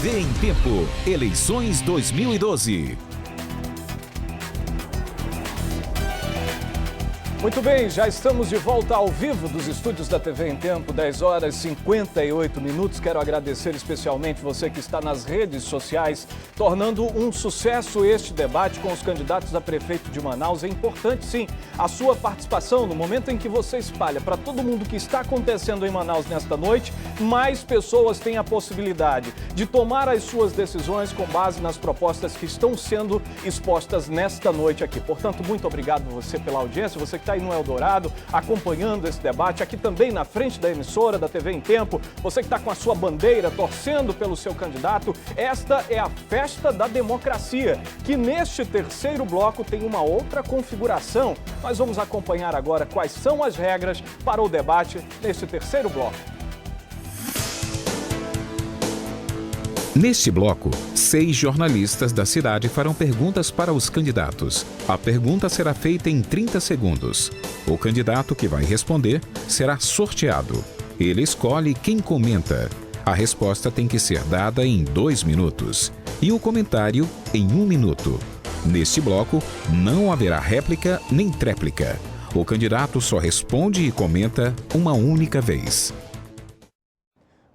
TV em Tempo, eleições 2012. Muito bem, já estamos de volta ao vivo dos estúdios da TV em Tempo, 10 horas e 58 minutos. Quero agradecer especialmente você que está nas redes sociais, tornando um sucesso este debate com os candidatos a prefeito de Manaus. É importante, sim, a sua participação no momento em que você espalha para todo mundo o que está acontecendo em Manaus nesta noite. Mais pessoas têm a possibilidade de tomar as suas decisões com base nas propostas que estão sendo expostas nesta noite aqui. Portanto, muito obrigado você pela audiência, você que está aí no Eldorado, acompanhando esse debate, aqui também na frente da emissora da TV em Tempo, você que está com a sua bandeira, torcendo pelo seu candidato. Esta é a festa da democracia, que neste terceiro bloco tem uma outra configuração. Nós vamos acompanhar agora quais são as regras para o debate neste terceiro bloco. Neste bloco, 6 jornalistas da cidade farão perguntas para os candidatos. A pergunta será feita em 30 segundos. O candidato que vai responder será sorteado. Ele escolhe quem comenta. A resposta tem que ser dada em 2 minutos e o comentário em 1 minuto. Neste bloco, não haverá réplica nem tréplica. O candidato só responde e comenta uma única vez.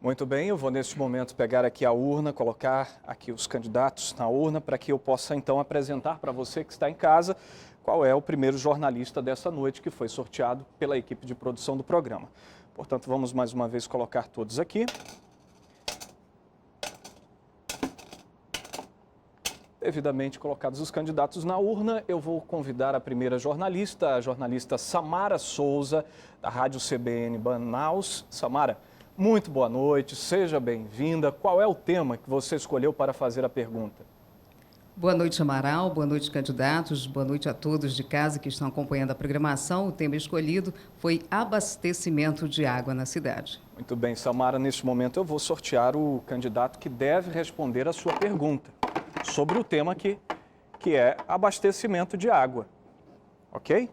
Muito bem, eu vou neste momento pegar aqui a urna, colocar aqui os candidatos na urna para que eu possa então apresentar para você que está em casa qual é o primeiro jornalista dessa noite que foi sorteado pela equipe de produção do programa. Portanto, vamos mais uma vez colocar todos aqui. Devidamente colocados os candidatos na urna, eu vou convidar a primeira jornalista, a jornalista Samara Souza, da Rádio CBN Manaus. Samara, muito boa noite, seja bem-vinda. Qual é o tema que você escolheu para fazer a pergunta? Boa noite, Amaral. Boa noite, candidatos. Boa noite a todos de casa que estão acompanhando a programação. O tema escolhido foi abastecimento de água na cidade. Muito bem, Samara. Neste momento eu vou sortear o candidato que deve responder a sua pergunta sobre o tema que é abastecimento de água. Ok?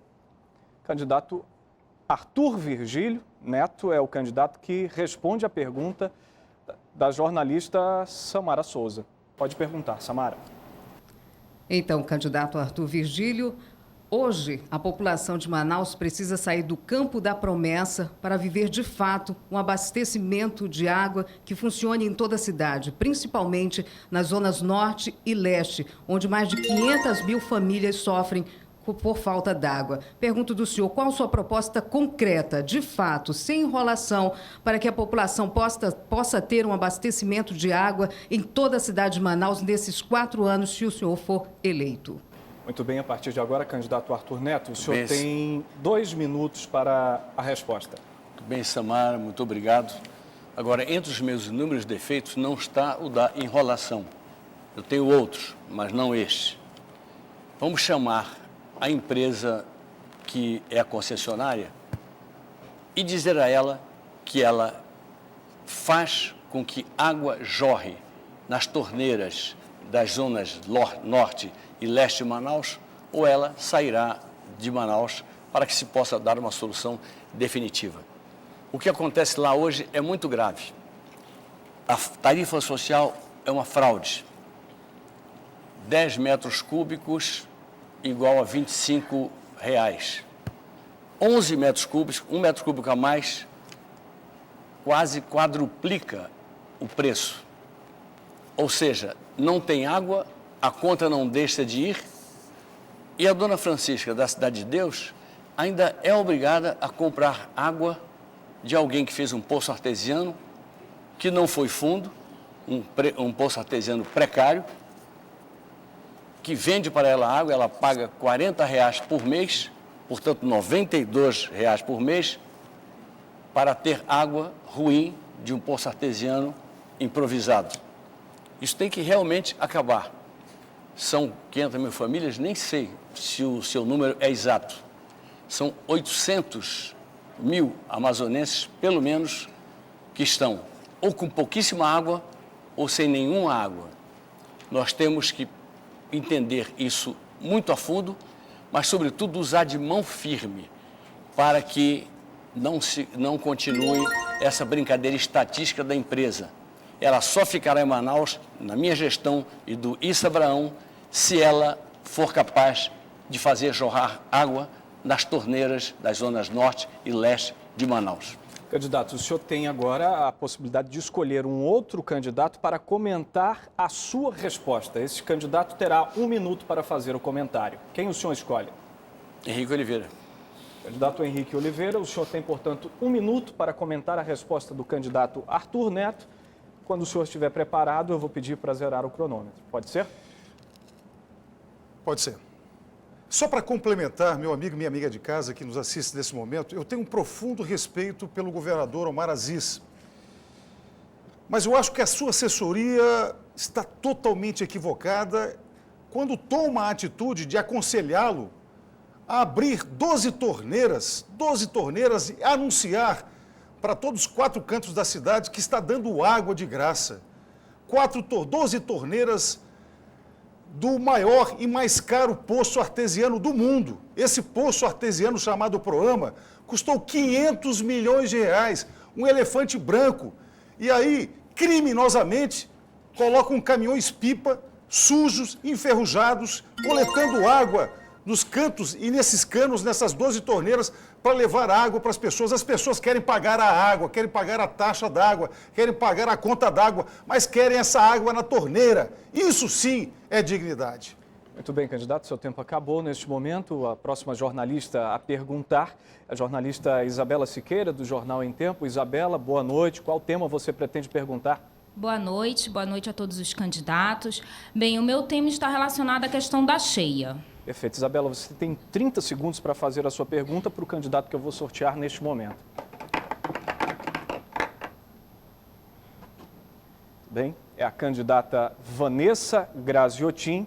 Candidato Arthur Virgílio Neto é o candidato que responde a pergunta da jornalista Samara Souza. Pode perguntar, Samara. Então, candidato Arthur Virgílio, hoje a população de Manaus precisa sair do campo da promessa para viver de fato um abastecimento de água que funcione em toda a cidade, principalmente nas zonas norte e leste, onde mais de 500 mil famílias sofrem por falta d'água. Pergunto do senhor, qual a sua proposta concreta, de fato, sem enrolação, para que a população possa ter um abastecimento de água em toda a cidade de Manaus nesses 4 anos, se o senhor for eleito? Muito bem, a partir de agora, candidato Arthur Neto, o senhor tem 2 minutos para a resposta. Muito bem, Samara, muito obrigado. Agora, entre os meus inúmeros defeitos não está o da enrolação. Eu tenho outros, mas não este. Vamos chamar a empresa que é a concessionária e dizer a ela que ela faz com que água jorre nas torneiras das zonas norte e leste de Manaus, ou ela sairá de Manaus para que se possa dar uma solução definitiva. O que acontece lá hoje é muito grave. A tarifa social é uma fraude. 10 metros cúbicos igual a R$25. 11 metros cúbicos, 1 metro cúbico a mais, quase quadruplica o preço. Ou seja, não tem água, a conta não deixa de ir, e a dona Francisca, da Cidade de Deus, ainda é obrigada a comprar água de alguém que fez um poço artesiano, que não foi fundo, um poço artesiano precário, que vende para ela água, ela paga R$40 por mês, portanto R$92 por mês, para ter água ruim de um poço artesiano improvisado. Isso tem que realmente acabar. São 500 mil famílias, nem sei se o seu número é exato. São 800 mil amazonenses, pelo menos, que estão ou com pouquíssima água ou sem nenhuma água. Nós temos que entender isso muito a fundo, mas, sobretudo, usar de mão firme para que não continue essa brincadeira estatística da empresa. ela só ficará em Manaus, na minha gestão e do Issa Abraão, se ela for capaz de fazer jorrar água nas torneiras das zonas norte e leste de Manaus. Candidato, o senhor tem agora a possibilidade de escolher um outro candidato para comentar a sua resposta. Esse candidato terá 1 minuto para fazer o comentário. Quem o senhor escolhe? Henrique Oliveira. Candidato Henrique Oliveira, o senhor tem, portanto, 1 minuto para comentar a resposta do candidato Arthur Neto. Quando o senhor estiver preparado, eu vou pedir para zerar o cronômetro. Pode ser? Pode ser. Só para complementar, meu amigo e minha amiga de casa que nos assiste nesse momento, eu tenho um profundo respeito pelo governador Omar Aziz. Mas eu acho que a sua assessoria está totalmente equivocada quando toma a atitude de aconselhá-lo a abrir 12 torneiras e anunciar para todos os 4 cantos da cidade que está dando água de graça. 12 torneiras do maior e mais caro poço artesiano do mundo. Esse poço artesiano chamado Proama custou 500 milhões de reais, um elefante branco. E aí, criminosamente, colocam caminhões-pipa sujos, enferrujados, coletando água nos cantos e nesses canos, nessas 12 torneiras, para levar água para as pessoas. As pessoas querem pagar a água, querem pagar a taxa d'água, querem pagar a conta d'água, mas querem essa água na torneira. Isso sim é dignidade. Muito bem, candidato, seu tempo acabou. Neste momento, a próxima jornalista a perguntar é a jornalista Isabela Siqueira, do Jornal Em Tempo. Isabela, boa noite. Qual tema você pretende perguntar? Boa noite a todos os candidatos. Bem, o meu tema está relacionado à questão da cheia. Perfeito. Isabela, você tem 30 segundos para fazer a sua pergunta para o candidato que eu vou sortear neste momento. Bem, é a candidata Vanessa Graziotin.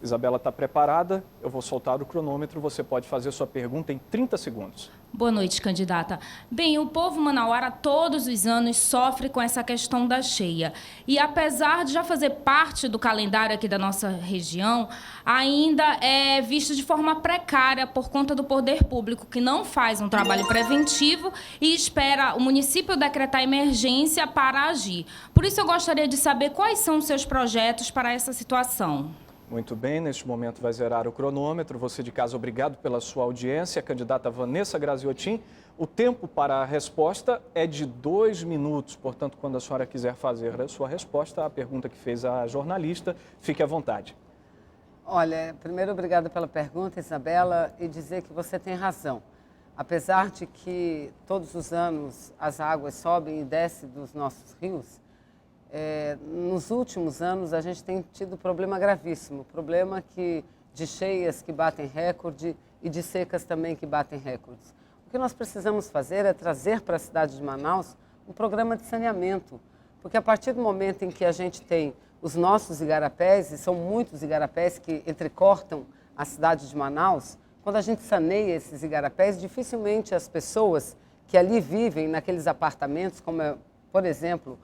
Isabela está preparada, eu vou soltar o cronômetro, você pode fazer sua pergunta em 30 segundos. Boa noite, candidata. Bem, o povo manauara todos os anos sofre com essa questão da cheia. E apesar de já fazer parte do calendário aqui da nossa região, ainda é visto de forma precária por conta do poder público, que não faz um trabalho preventivo e espera o município decretar emergência para agir. Por isso eu gostaria de saber quais são os seus projetos para essa situação. Muito bem, neste momento vai zerar o cronômetro. Você de casa, obrigado pela sua audiência. Candidata Vanessa Graziotin, o tempo para a resposta é de 2 minutos. Portanto, quando a senhora quiser fazer a sua resposta, a pergunta que fez a jornalista, fique à vontade. Olha, primeiro, obrigada pela pergunta, Isabela, e dizer que você tem razão. Apesar de que todos os anos as águas sobem e descem dos nossos rios, nos últimos anos a gente tem tido problema gravíssimo, problema de cheias que batem recorde e de secas também que batem recordes. O que nós precisamos fazer é trazer para a cidade de Manaus um programa de saneamento, porque a partir do momento em que a gente tem os nossos igarapés, e são muitos igarapés que entrecortam a cidade de Manaus, quando a gente saneia esses igarapés, dificilmente as pessoas que ali vivem naqueles apartamentos, como por exemplo,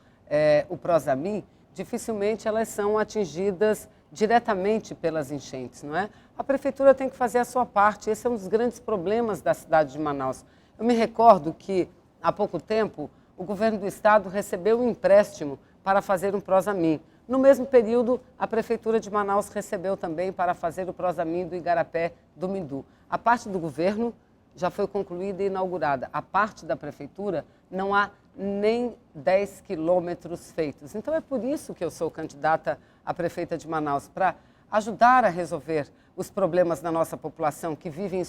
o Prosami, dificilmente elas são atingidas diretamente pelas enchentes, não é? A prefeitura tem que fazer a sua parte, esse é um dos grandes problemas da cidade de Manaus. Eu me recordo que, há pouco tempo, o governo do estado recebeu um empréstimo para fazer um Prosami. No mesmo período, a prefeitura de Manaus recebeu também para fazer o Prosami do Igarapé do Mindu. A parte do governo já foi concluída e inaugurada. A parte da prefeitura não há nem 10 quilômetros feitos. Então é por isso que eu sou candidata a prefeita de Manaus, para ajudar a resolver os problemas da nossa população que vive em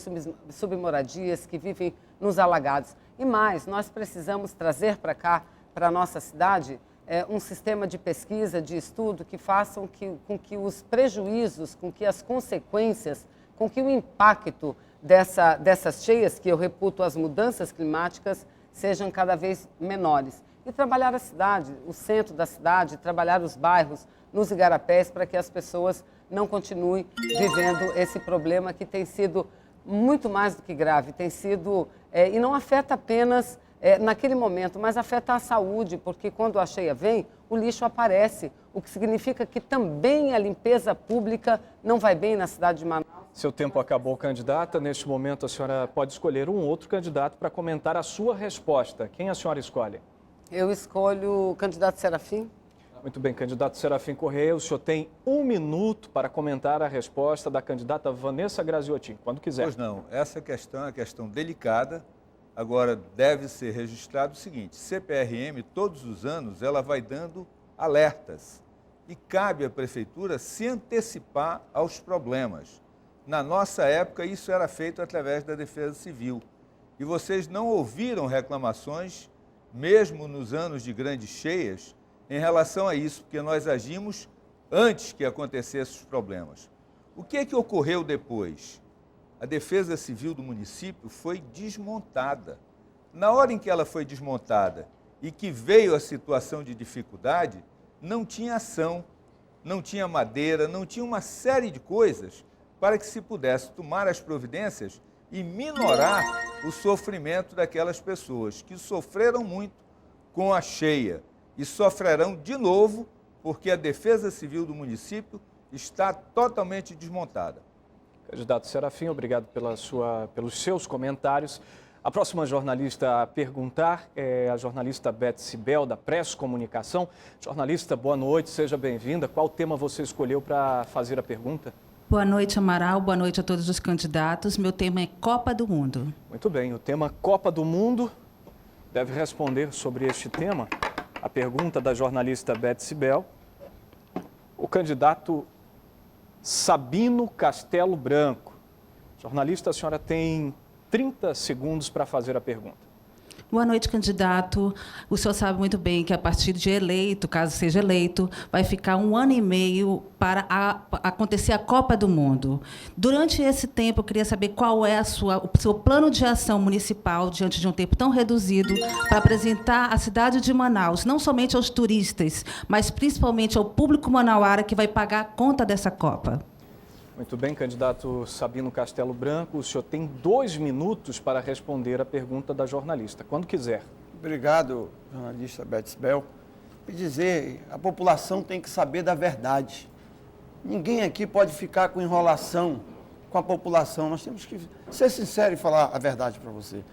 submoradias, que vivem nos alagados. E mais, nós precisamos trazer para cá, para a nossa cidade, um sistema de pesquisa, de estudo que façam com que os prejuízos, com que as consequências, com que o impacto dessas cheias, que eu reputo as mudanças climáticas, sejam cada vez menores. E trabalhar a cidade, o centro da cidade, trabalhar os bairros, nos igarapés, para que as pessoas não continuem vivendo esse problema que tem sido muito mais do que grave, tem sido, e não afeta apenas naquele momento, mas afeta a saúde, porque quando a cheia vem, o lixo aparece, o que significa que também a limpeza pública não vai bem na cidade de Manaus. Seu tempo acabou, candidata. Neste momento, a senhora pode escolher um outro candidato para comentar a sua resposta. Quem a senhora escolhe? Eu escolho o candidato Serafim. Muito bem, candidato Serafim Correia, o senhor tem 1 minuto para comentar a resposta da candidata Vanessa Graziotin, quando quiser. Pois não, essa questão é uma questão delicada. Agora, deve ser registrado o seguinte, CPRM, todos os anos, ela vai dando alertas e cabe à Prefeitura se antecipar aos problemas. Na nossa época, isso era feito através da Defesa Civil. E vocês não ouviram reclamações, mesmo nos anos de grandes cheias, em relação a isso, porque nós agimos antes que acontecessem os problemas. O que é que ocorreu depois? A Defesa Civil do município foi desmontada. Na hora em que ela foi desmontada e que veio a situação de dificuldade, não tinha ação, não tinha madeira, não tinha uma série de coisas para que se pudesse tomar as providências e minorar o sofrimento daquelas pessoas que sofreram muito com a cheia e sofrerão de novo porque a Defesa Civil do município está totalmente desmontada. Candidato Serafim, obrigado pelos seus comentários. A próxima jornalista a perguntar é a jornalista Beth Sibel, da Press Comunicação. Jornalista, boa noite, seja bem-vinda. Qual tema você escolheu para fazer a pergunta? Boa noite, Amaral. Boa noite a todos os candidatos. Meu tema é Copa do Mundo. Muito bem, o tema Copa do Mundo deve responder sobre este tema. A pergunta da jornalista Beth Sibel. O candidato Sabino Castelo Branco. Jornalista, a senhora tem 30 segundos para fazer a pergunta. Boa noite, candidato. O senhor sabe muito bem que a partir de eleito, caso seja eleito, vai ficar 1 ano e meio para acontecer a Copa do Mundo. Durante esse tempo, eu queria saber qual é o seu plano de ação municipal, diante de um tempo tão reduzido, para apresentar a cidade de Manaus, não somente aos turistas, mas principalmente ao público manauara que vai pagar a conta dessa Copa. Muito bem, candidato Sabino Castelo Branco, o senhor tem 2 minutos para responder a pergunta da jornalista, quando quiser. Obrigado, jornalista Beth Sibel. E dizer, a população tem que saber da verdade. Ninguém aqui pode ficar com enrolação com a população. Nós temos que ser sinceros e falar a verdade para você.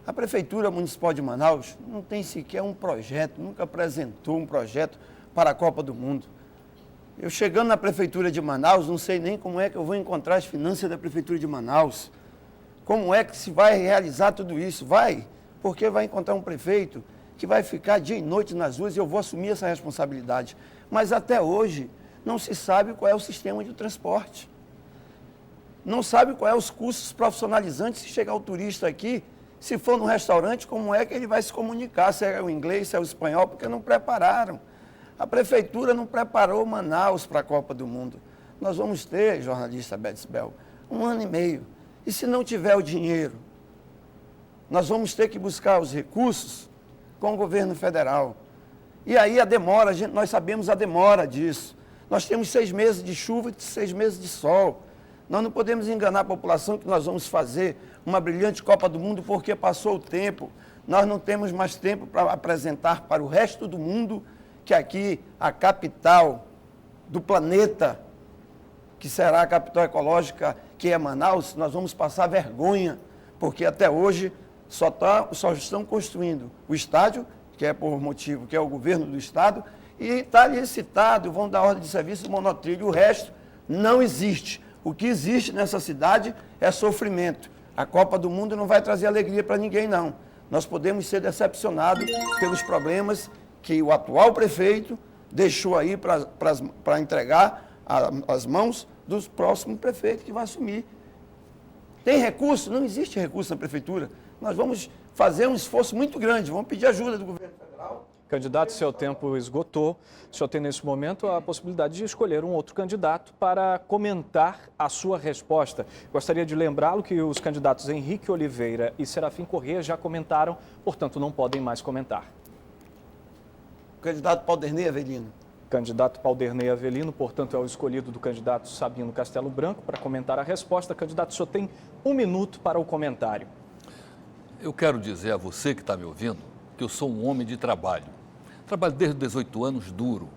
A Prefeitura Municipal de Manaus não tem sequer um projeto, nunca apresentou um projeto para a Copa do Mundo. Eu chegando na Prefeitura de Manaus, não sei nem como é que eu vou encontrar as finanças da Prefeitura de Manaus. Como é que se vai realizar tudo isso? Vai, porque vai encontrar um prefeito que vai ficar dia e noite nas ruas e eu vou assumir essa responsabilidade. Mas até hoje não se sabe qual é o sistema de transporte. Não sabe qual é os cursos profissionalizantes se chegar o turista aqui, se for no restaurante, como é que ele vai se comunicar, se é o inglês, se é o espanhol, porque não prepararam. A Prefeitura não preparou Manaus para a Copa do Mundo. Nós vamos ter, jornalista Beth Sibel, 1 ano e meio. E se não tiver o dinheiro, nós vamos ter que buscar os recursos com o governo federal. E aí a demora, nós sabemos a demora disso. Nós temos 6 meses de chuva e 6 meses de sol. Nós não podemos enganar a população que nós vamos fazer uma brilhante Copa do Mundo porque passou o tempo. Nós não temos mais tempo para apresentar para o resto do mundo que aqui a capital do planeta, que será a capital ecológica, que é Manaus, nós vamos passar vergonha, porque até hoje só estão construindo o estádio, que é por motivo, que é o governo do estado, e está licitado, vão dar ordem de serviço de monotrilho, o resto não existe. O que existe nessa cidade é sofrimento. A Copa do Mundo não vai trazer alegria para ninguém, não. Nós podemos ser decepcionados pelos problemas que o atual prefeito deixou aí para entregar às mãos dos próximos prefeitos que vai assumir. Tem recurso? Não existe recurso na prefeitura. Nós vamos fazer um esforço muito grande, vamos pedir ajuda do governo federal. Candidato, seu tempo esgotou. O senhor tem nesse momento a possibilidade de escolher um outro candidato para comentar a sua resposta. Gostaria de lembrá-lo que os candidatos Henrique Oliveira e Serafim Correia já comentaram, portanto não podem mais comentar. Candidato Pauderney Avelino. Candidato Pauderney Avelino, portanto, é o escolhido do candidato Sabino Castelo Branco para comentar a resposta. Candidato, o senhor tem 1 minuto para o comentário. Eu quero dizer a você que está me ouvindo que eu sou um homem de trabalho. Trabalho desde 18 anos duro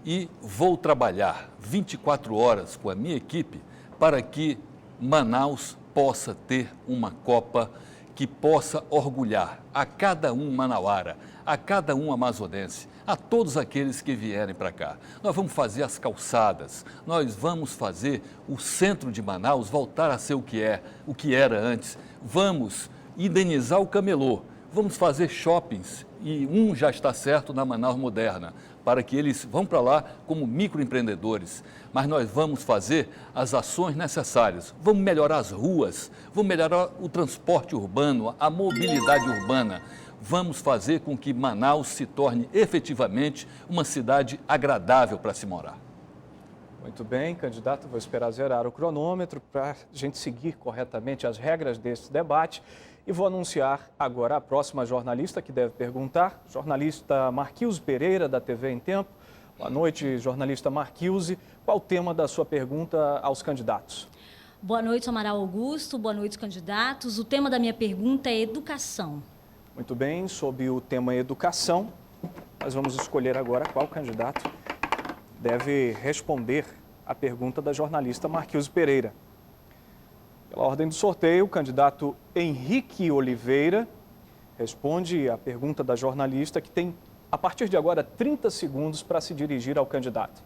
e vou trabalhar 24 horas com a minha equipe para que Manaus possa ter uma Copa que possa orgulhar a cada um manauara, a cada um amazonense, a todos aqueles que vierem para cá. Nós vamos fazer as calçadas, nós vamos fazer o centro de Manaus voltar a ser o que era antes. Vamos indenizar o camelô, vamos fazer shoppings, e um já está certo na Manaus Moderna, para que eles vão para lá como microempreendedores. Mas nós vamos fazer as ações necessárias, vamos melhorar as ruas, vamos melhorar o transporte urbano, a mobilidade urbana. Vamos fazer com que Manaus se torne efetivamente uma cidade agradável para se morar. Muito bem, candidato, vou esperar zerar o cronômetro para a gente seguir corretamente as regras desse debate e vou anunciar agora a próxima jornalista que deve perguntar, jornalista Marquilze Pereira, da TV em Tempo. Boa noite, jornalista Marquilze. Qual o tema da sua pergunta aos candidatos? Boa noite, Amaral Augusto. Boa noite, candidatos. O tema da minha pergunta é educação. Muito bem, sob o tema educação, nós vamos escolher agora qual candidato deve responder a pergunta da jornalista Marquilze Pereira. Pela ordem do sorteio, o candidato Henrique Oliveira responde a pergunta da jornalista, que tem, a partir de agora, 30 segundos para se dirigir ao candidato.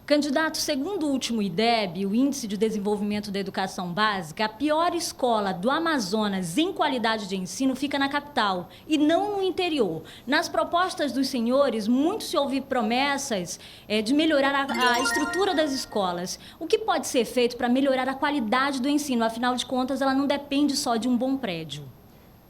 Candidato, segundo o último IDEB, o Índice de Desenvolvimento da Educação Básica, a pior escola do Amazonas em qualidade de ensino fica na capital e não no interior. Nas propostas dos senhores, muito se ouve promessas de melhorar a estrutura das escolas. O que pode ser feito para melhorar a qualidade do ensino? Afinal de contas, ela não depende só de um bom prédio.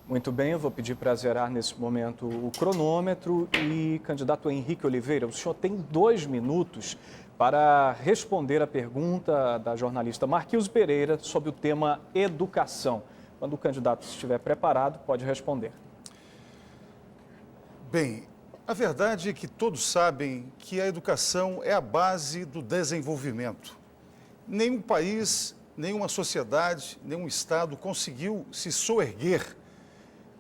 Muito bem, eu vou pedir para zerar nesse momento o cronômetro e, candidato Henrique Oliveira, o senhor tem 2 minutos para responder a pergunta da jornalista Marquilze Pereira sobre o tema educação. Quando o candidato estiver preparado, pode responder. Bem, a verdade é que todos sabem que a educação é a base do desenvolvimento. Nenhum país, nenhuma sociedade, nenhum Estado conseguiu se soerguer,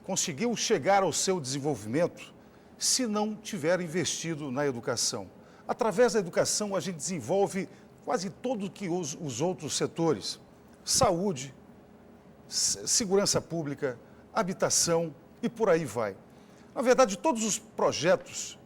conseguiu chegar ao seu desenvolvimento se não tiver investido na educação. Através da educação, a gente desenvolve quase todo que os outros setores. Saúde, segurança pública, habitação e por aí vai. Na verdade, todos os projetos,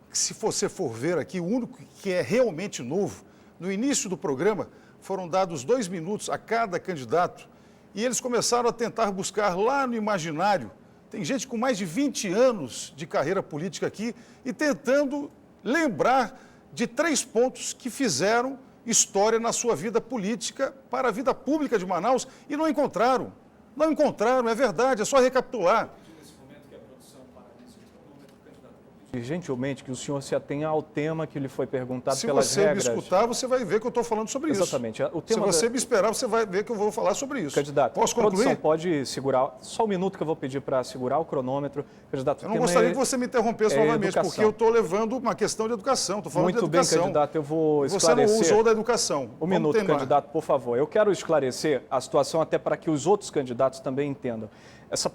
que se você for ver aqui, o único que é realmente novo, no início do programa, foram dados 2 minutos a cada candidato e eles começaram a tentar buscar lá no imaginário. Tem gente com mais de 20 anos de carreira política aqui e tentando lembrar de 3 pontos que fizeram história na sua vida política para a vida pública de Manaus e não encontraram. Não encontraram, é verdade, é só recapitular. Gentilmente, que o senhor se atenha ao tema que lhe foi perguntado pelas regras. Se você me escutar, você vai ver que eu estou falando sobre isso. Exatamente. Se você me esperar, você vai ver que eu vou falar sobre isso. Candidato, posso concluir? A produção pode segurar, só 1 minuto que eu vou pedir para segurar o cronômetro. Candidato, eu não gostaria que você me interrompesse novamente, porque eu estou levando uma questão de educação, estou falando de educação. Muito bem, candidato, eu vou esclarecer. Você não usou da educação. 1 minuto, candidato, por favor. Eu quero esclarecer a situação até para que os outros candidatos também entendam. Essa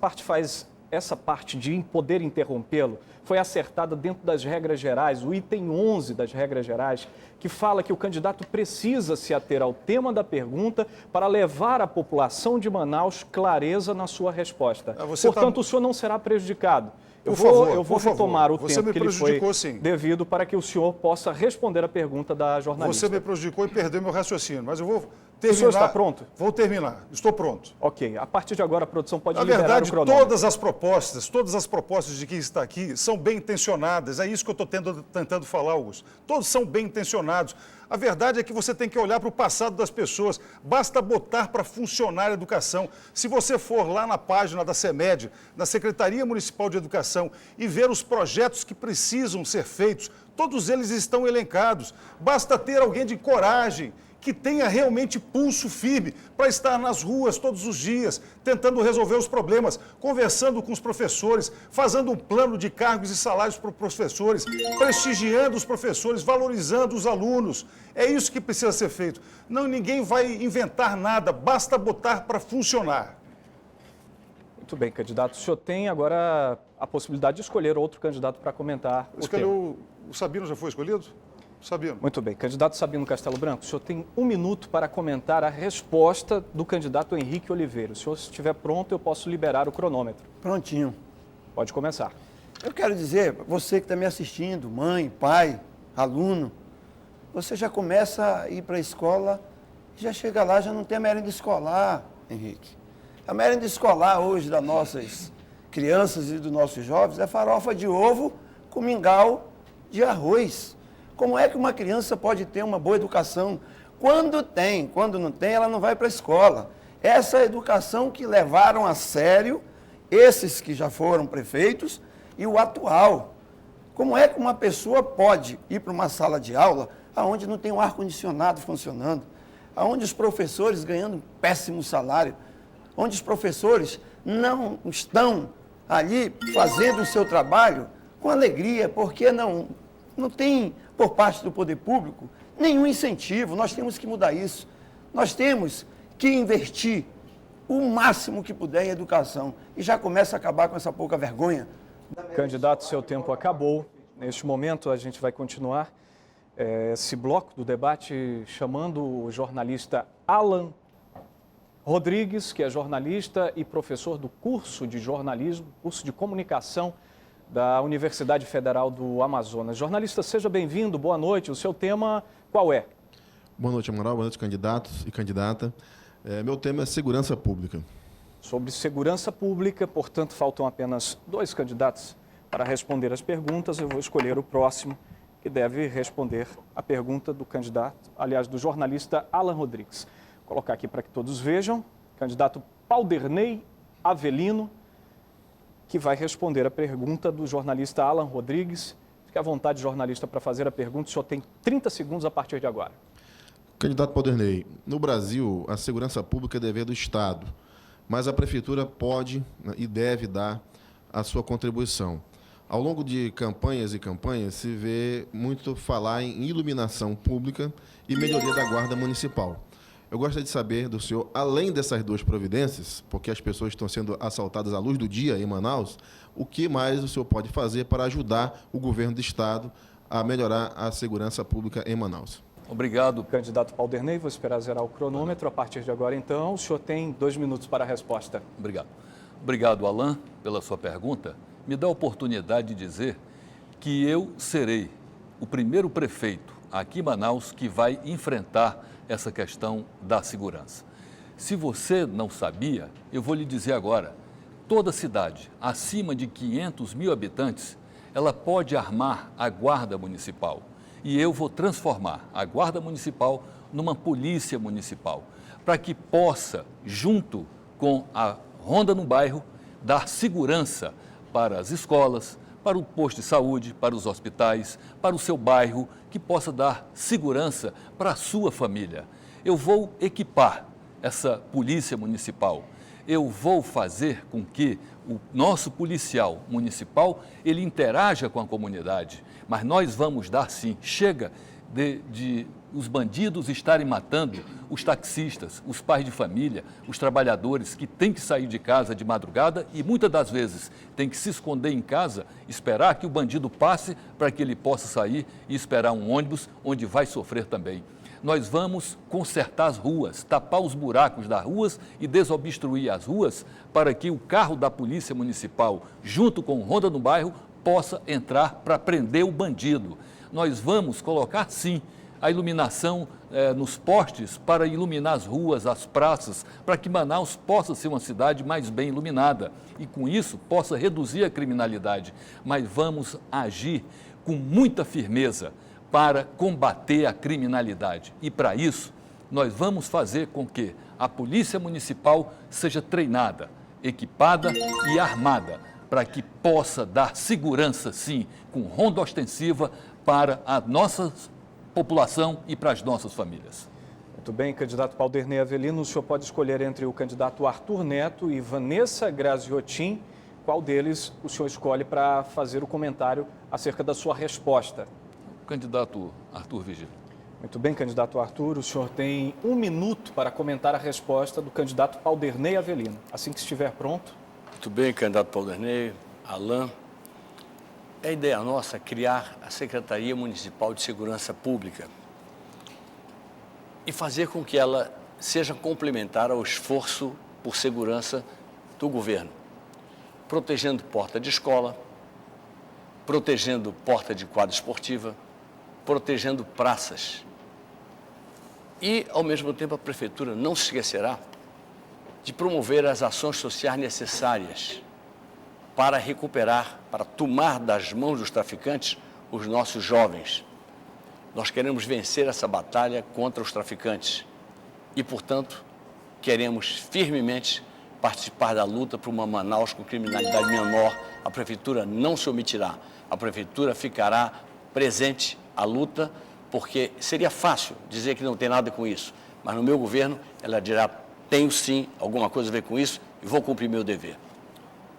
parte de poder interrompê-lo foi acertada dentro das regras gerais, o item 11 das regras gerais, que fala que o candidato precisa se ater ao tema da pergunta para levar à população de Manaus clareza na sua resposta. Portanto, o senhor não será prejudicado. Eu vou retomar o tempo que lhe foi devido para que o senhor possa responder a pergunta da jornalista. Você me prejudicou e perdeu meu raciocínio, mas eu vou terminar. O senhor está pronto? Vou terminar, estou pronto. Ok, a partir de agora a produção pode liberar o cronômetro. Na verdade, todas as propostas de quem está aqui são bem intencionadas, é isso que eu estou tentando falar, Augusto. Todos são bem intencionados. A verdade é que você tem que olhar para o passado das pessoas, basta botar para funcionar a educação. Se você for lá na página da CEMED, na Secretaria Municipal de Educação, e ver os projetos que precisam ser feitos, todos eles estão elencados. Basta ter alguém de coragem, que tenha realmente pulso firme para estar nas ruas todos os dias, tentando resolver os problemas, conversando com os professores, fazendo um plano de cargos e salários para os professores, prestigiando os professores, valorizando os alunos. É isso que precisa ser feito. Não, ninguém vai inventar nada, basta botar para funcionar. Muito bem, candidato. O senhor tem agora a possibilidade de escolher outro candidato para comentar o tema. O Sabino já foi escolhido? Sabino. Muito bem. Candidato Sabino Castelo Branco, o senhor tem 1 minuto para comentar a resposta do candidato Henrique Oliveira. Se o senhor estiver pronto, eu posso liberar o cronômetro. Prontinho. Pode começar. Eu quero dizer, você que está me assistindo, mãe, pai, aluno, você já começa a ir para a escola, já chega lá, já não tem a merenda escolar, Henrique. A merenda escolar hoje das nossas crianças e dos nossos jovens é farofa de ovo com mingau de arroz. Como é que uma criança pode ter uma boa educação? Quando tem, quando não tem, ela não vai para a escola. Essa é a educação que levaram a sério esses que já foram prefeitos e o atual. Como é que uma pessoa pode ir para uma sala de aula onde não tem um ar-condicionado funcionando, onde os professores ganhando um péssimo salário, onde os professores não estão ali fazendo o seu trabalho com alegria, porque não tem, por parte do poder público, nenhum incentivo. Nós temos que mudar isso. Nós temos que investir o máximo que puder em educação e já começa a acabar com essa pouca vergonha. Candidato, seu tempo acabou. Neste momento, a gente vai continuar esse bloco do debate chamando o jornalista Alan Rodrigues, que é jornalista e professor do curso de jornalismo, curso de comunicação da Universidade Federal do Amazonas. Jornalista, seja bem-vindo, boa noite. O seu tema qual é? Boa noite, Amaral. Boa noite, candidatos e candidata. Meu tema é segurança pública. Sobre segurança pública, portanto, faltam apenas 2 candidatos para responder as perguntas. Eu vou escolher o próximo, que deve responder a pergunta do candidato, aliás, do jornalista Alan Rodrigues. Vou colocar aqui para que todos vejam. Candidato Paulderney Avelino, que vai responder a pergunta do jornalista Alan Rodrigues. Fique à vontade, jornalista, para fazer a pergunta. O senhor tem 30 segundos a partir de agora. Candidato Paulderney, no Brasil, a segurança pública é dever do Estado, mas a Prefeitura pode e deve dar a sua contribuição. Ao longo de campanhas e campanhas, se vê muito falar em iluminação pública e melhoria da Guarda Municipal. Eu gostaria de saber do senhor, além dessas 2 providências, porque as pessoas estão sendo assaltadas à luz do dia em Manaus, o que mais o senhor pode fazer para ajudar o governo do Estado a melhorar a segurança pública em Manaus? Obrigado. Candidato Paulderney, vou esperar zerar o cronômetro. A partir de agora, então, o senhor tem 2 minutos para a resposta. Obrigado. Obrigado, Alan, pela sua pergunta. Me dá a oportunidade de dizer que eu serei o primeiro prefeito aqui em Manaus que vai enfrentar essa questão da segurança. Se você não sabia, eu vou lhe dizer agora, toda cidade acima de 500 mil habitantes, ela pode armar a Guarda Municipal. E eu vou transformar a Guarda Municipal numa polícia municipal, para que possa, junto com a Ronda no Bairro, dar segurança para as escolas, para o posto de saúde, para os hospitais, para o seu bairro, que possa dar segurança para a sua família. Eu vou equipar essa polícia municipal. Eu vou fazer com que o nosso policial municipal, ele interaja com a comunidade, mas nós vamos dar sim, chega de os bandidos estarem matando os taxistas, os pais de família, os trabalhadores que têm que sair de casa de madrugada e muitas das vezes têm que se esconder em casa, esperar que o bandido passe para que ele possa sair e esperar um ônibus onde vai sofrer também. Nós vamos consertar as ruas, tapar os buracos das ruas e desobstruir as ruas para que o carro da Polícia Municipal, junto com o Ronda no Bairro, possa entrar para prender o bandido. Nós vamos colocar, sim, a iluminação nos postes para iluminar as ruas, as praças, para que Manaus possa ser uma cidade mais bem iluminada e, com isso, possa reduzir a criminalidade. Mas vamos agir com muita firmeza para combater a criminalidade. E, para isso, nós vamos fazer com que a Polícia Municipal seja treinada, equipada e armada, para que possa dar segurança, sim, com ronda ostensiva para a nossa população e para as nossas famílias. Muito bem, candidato Paulderney Avelino, o senhor pode escolher entre o candidato Arthur Neto e Vanessa Graziotin. Qual deles o senhor escolhe para fazer o comentário acerca da sua resposta? O candidato Arthur Vigílio. Muito bem, candidato Arthur, o senhor tem 1 minuto para comentar a resposta do candidato Paulderney Avelino. Assim que estiver pronto. Muito bem, candidato Paulderney, Alan. É ideia nossa criar a Secretaria Municipal de Segurança Pública e fazer com que ela seja complementar ao esforço por segurança do governo, protegendo porta de escola, protegendo porta de quadra esportiva, protegendo praças. E, ao mesmo tempo, a Prefeitura não se esquecerá de promover as ações sociais necessárias para recuperar, para tomar das mãos dos traficantes os nossos jovens. Nós queremos vencer essa batalha contra os traficantes e, portanto, queremos firmemente participar da luta por uma Manaus com criminalidade menor. A Prefeitura não se omitirá, a Prefeitura ficará presente à luta, porque seria fácil dizer que não tem nada com isso, mas no meu governo ela dirá, tenho sim alguma coisa a ver com isso e vou cumprir meu dever.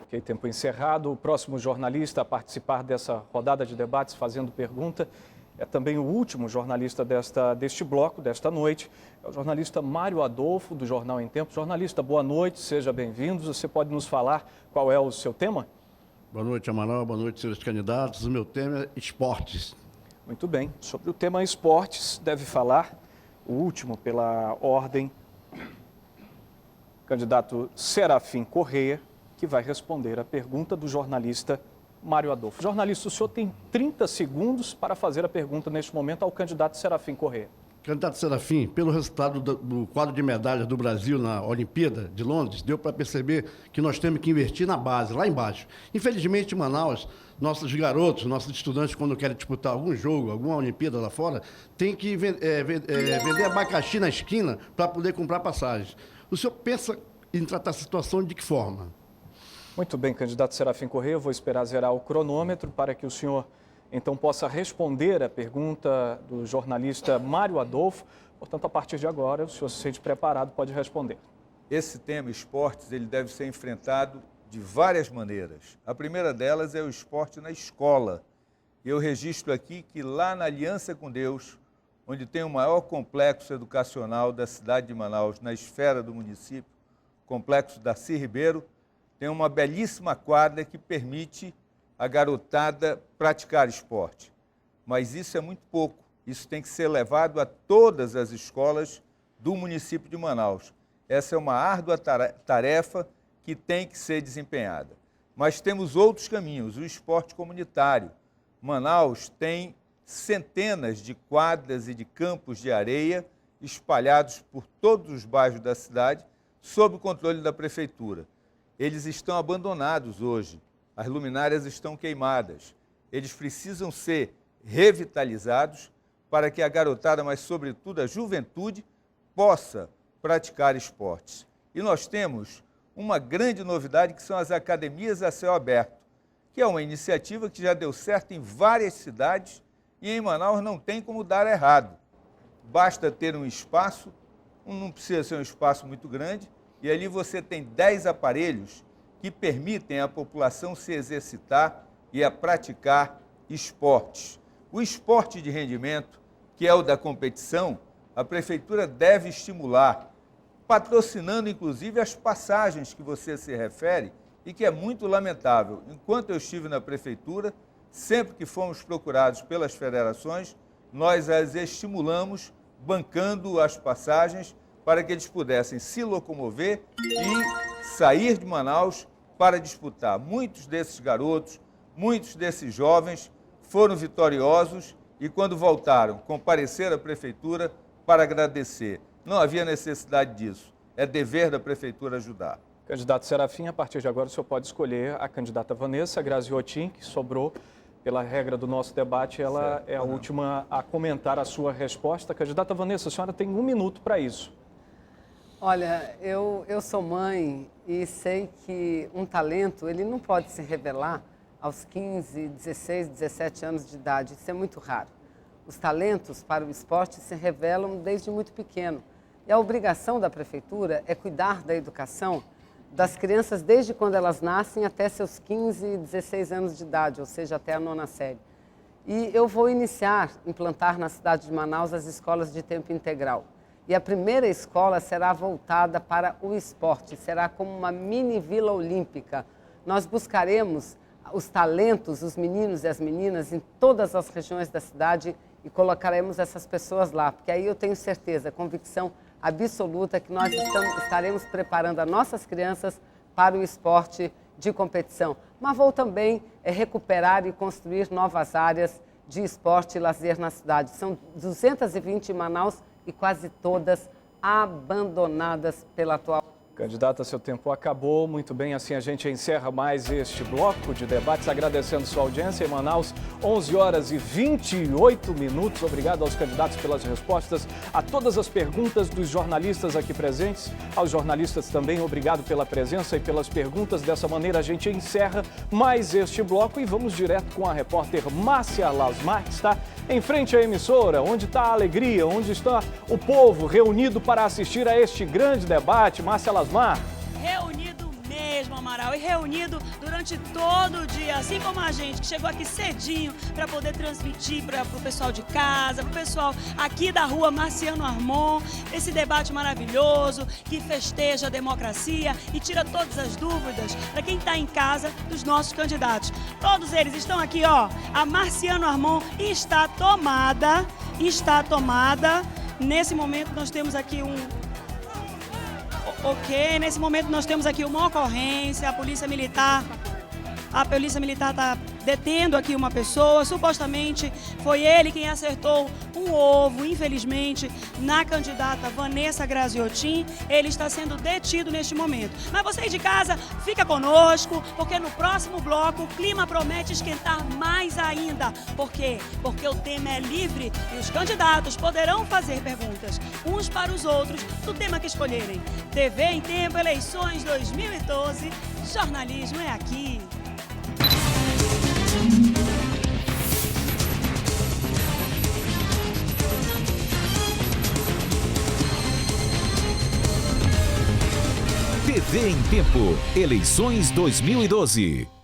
Ok, tempo encerrado. O próximo jornalista a participar dessa rodada de debates fazendo pergunta é também o último jornalista deste bloco, desta noite. É o jornalista Mário Adolfo, do Jornal em Tempo. Jornalista, boa noite, seja bem-vindo. Você pode nos falar qual é o seu tema? Boa noite, Amaral. Boa noite, senhores candidatos. O meu tema é esportes. Muito bem. Sobre o tema esportes, deve falar o último pela ordem, candidato Serafim Corrêa, que vai responder a pergunta do jornalista Mário Adolfo. Jornalista, o senhor tem 30 segundos para fazer a pergunta neste momento ao candidato Serafim Corrêa. Candidato Serafim, pelo resultado do quadro de medalhas do Brasil na Olimpíada de Londres, deu para perceber que nós temos que investir na base, lá embaixo. Infelizmente, em Manaus, nossos garotos, nossos estudantes, quando querem disputar algum jogo, alguma Olimpíada lá fora, tem que vender abacaxi na esquina para poder comprar passagens. O senhor pensa em tratar essa situação de que forma? Muito bem, candidato Serafim Corrêa, eu vou esperar zerar o cronômetro para que o senhor, então, possa responder a pergunta do jornalista Mário Adolfo. Portanto, a partir de agora, o senhor se sente preparado, pode responder. Esse tema, esportes, ele deve ser enfrentado de várias maneiras. A primeira delas é o esporte na escola. Eu registro aqui que lá na Aliança com Deus, onde tem o maior complexo educacional da cidade de Manaus, na esfera do município, complexo Darcy Ribeiro, tem uma belíssima quadra que permite a garotada praticar esporte. Mas isso é muito pouco. Isso tem que ser levado a todas as escolas do município de Manaus. Essa é uma árdua tarefa que tem que ser desempenhada. Mas temos outros caminhos, o esporte comunitário. Manaus tem centenas de quadras e de campos de areia espalhados por todos os bairros da cidade, sob o controle da prefeitura. Eles estão abandonados hoje, as luminárias estão queimadas. Eles precisam ser revitalizados para que a garotada, mas sobretudo a juventude, possa praticar esportes. E nós temos uma grande novidade que são as academias a céu aberto, que é uma iniciativa que já deu certo em várias cidades e em Manaus não tem como dar errado. Basta ter um espaço, não precisa ser um espaço muito grande, e ali você tem 10 aparelhos que permitem à população se exercitar e a praticar esportes. O esporte de rendimento, que é o da competição, a prefeitura deve estimular, patrocinando inclusive as passagens que você se refere e que é muito lamentável. Enquanto eu estive na prefeitura, sempre que fomos procurados pelas federações, nós as estimulamos bancando as passagens para que eles pudessem se locomover e sair de Manaus para disputar. Muitos desses garotos, muitos desses jovens foram vitoriosos e, quando voltaram, compareceram à prefeitura para agradecer. Não havia necessidade disso. É dever da prefeitura ajudar. Candidato Serafim, a partir de agora o senhor pode escolher a candidata Vanessa Graziotin, que sobrou pela regra do nosso debate. Ela é a última a comentar a sua resposta. Candidata Vanessa, a senhora tem 1 minuto para isso. Olha, eu sou mãe e sei que um talento, ele não pode se revelar aos 15, 16, 17 anos de idade. Isso é muito raro. Os talentos para o esporte se revelam desde muito pequeno. E a obrigação da prefeitura é cuidar da educação das crianças desde quando elas nascem até seus 15, 16 anos de idade, ou seja, até a 9ª série. E eu vou implantar na cidade de Manaus as escolas de tempo integral. E a primeira escola será voltada para o esporte, será como uma mini vila olímpica. Nós buscaremos os talentos, os meninos e as meninas em todas as regiões da cidade e colocaremos essas pessoas lá, porque aí eu tenho certeza, convicção absoluta que nós estaremos preparando as nossas crianças para o esporte de competição, mas vou também recuperar e construir novas áreas de esporte e lazer na cidade. São 220 em Manaus e quase todas abandonadas pela atual. Candidata, seu tempo acabou. Muito bem, assim a gente encerra mais este bloco de debates, agradecendo sua audiência em Manaus, 11 horas e 28 minutos. Obrigado aos candidatos pelas respostas a todas as perguntas dos jornalistas aqui presentes. Aos jornalistas também, obrigado pela presença e pelas perguntas. Dessa maneira a gente encerra mais este bloco e vamos direto com a repórter Márcia Lasmar, que está em frente à emissora, onde está a alegria, onde está o povo reunido para assistir a este grande debate. Márcia Lasmar. Reunido mesmo, Amaral, e reunido durante todo o dia, assim como a gente que chegou aqui cedinho para poder transmitir para o pessoal de casa, para o pessoal aqui da rua Marciano Armon, esse debate maravilhoso que festeja a democracia e tira todas as dúvidas para quem está em casa dos nossos candidatos. Todos eles estão aqui, ó, a Marciano Armon está tomada. Nesse momento nós temos aqui nesse momento nós temos aqui uma ocorrência, a Polícia Militar está detendo aqui uma pessoa, supostamente foi ele quem acertou um ovo, infelizmente, na candidata Vanessa Graziotin. Ele está sendo detido neste momento. Mas você aí de casa, fica conosco, porque no próximo bloco o clima promete esquentar mais ainda. Por quê? Porque o tema é livre e os candidatos poderão fazer perguntas uns para os outros do tema que escolherem. TV em Tempo, eleições 2012, jornalismo é aqui. TV em Tempo, eleições 2012.